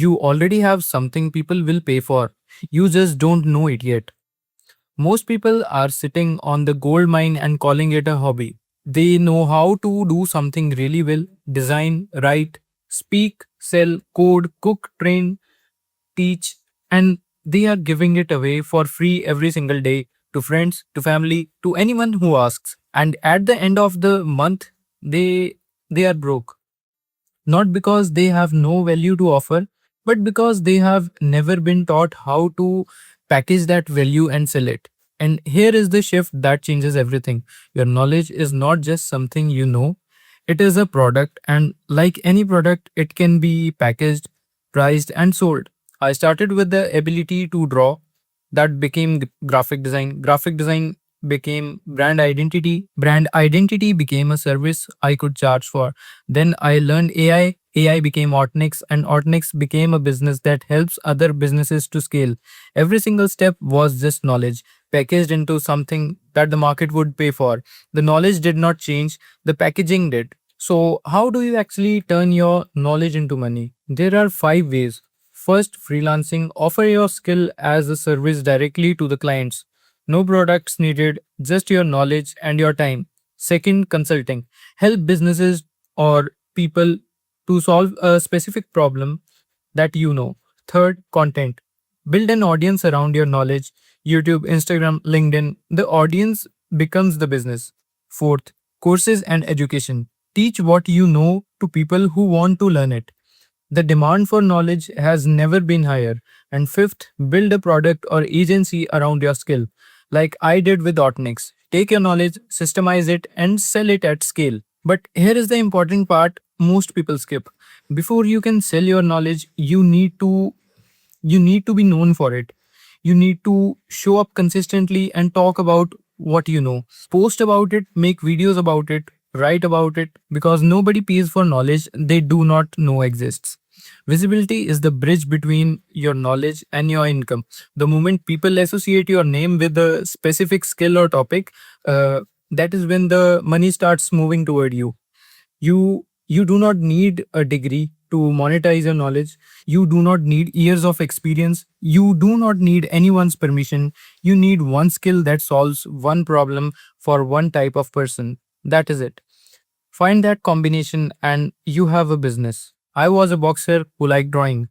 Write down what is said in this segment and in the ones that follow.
You already have something people will pay for. You just don't know it yet. Most people are sitting on the gold mine and calling it a hobby. They know how to do something really well: design, write, speak, sell, code, cook, train, teach, and they are giving it away for free every single day to friends, to family, to anyone who asks. And at the end of the month, they they are broke. Not because they have no value to offer, but because they have never been taught how to package that value and sell it. And here is the shift that changes everything. Your knowledge is not just something you know, it is a product, and like any product, it can be packaged, priced, and sold. I started with the ability to draw, that became graphic design. Graphic design became brand identity. Brand identity became a service I could charge for. Then I learned AI. AI became Ortnix, and Ortnix became a business that helps other businesses to scale. Every single step was just knowledge packaged into something that the market would pay for. The knowledge did not change, the packaging did. So, how do you actually turn your knowledge into money? There are five ways. First, freelancing. Offer your skill as a service directly to the clients. No products needed, just your knowledge and your time. Second, consulting. Help businesses or people to solve a specific problem that you know. Third, content. Build an audience around your knowledge. YouTube, Instagram, LinkedIn. The audience becomes the business. Fourth, courses and education. Teach what you know to people who want to learn it. The demand for knowledge has never been higher. And fifth, build a product or agency around your skill, like I did with Otnix. Take your knowledge, systemize it, and sell it at scale. But here is the important part most people skip. Before you can sell your knowledge, you need to be known for it. You need to show up consistently and talk about what you know. Post about it, make videos about it, write about it, because nobody pays for knowledge they do not know exists. Visibility is the bridge between your knowledge and your income. The moment people associate your name with a specific skill or topic, that is when the money starts moving toward you. You do not need a degree to monetize your knowledge. You do not need years of experience. You do not need anyone's permission. You need one skill that solves one problem for one type of person. That is it. Find that combination and you have a business. I was a boxer who liked drawing.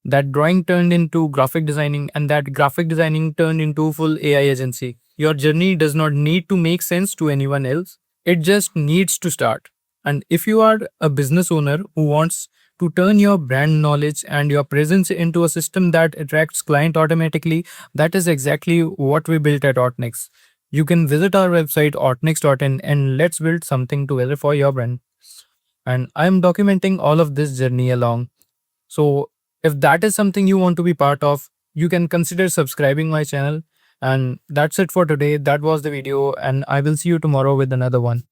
That drawing turned into graphic designing, and that graphic designing turned into full AI agency. Your journey does not need to make sense to anyone else. It just needs to start. And if you are a business owner who wants to turn your brand knowledge and your presence into a system that attracts client automatically, that is exactly what we built at Otnex. You can visit our website otnex.in and let's build something together for your brand. And I'm documenting all of this journey along. So if that is something you want to be part of, you can consider subscribing my channel. And that's it for today. That was the video, and I will see you tomorrow with another one.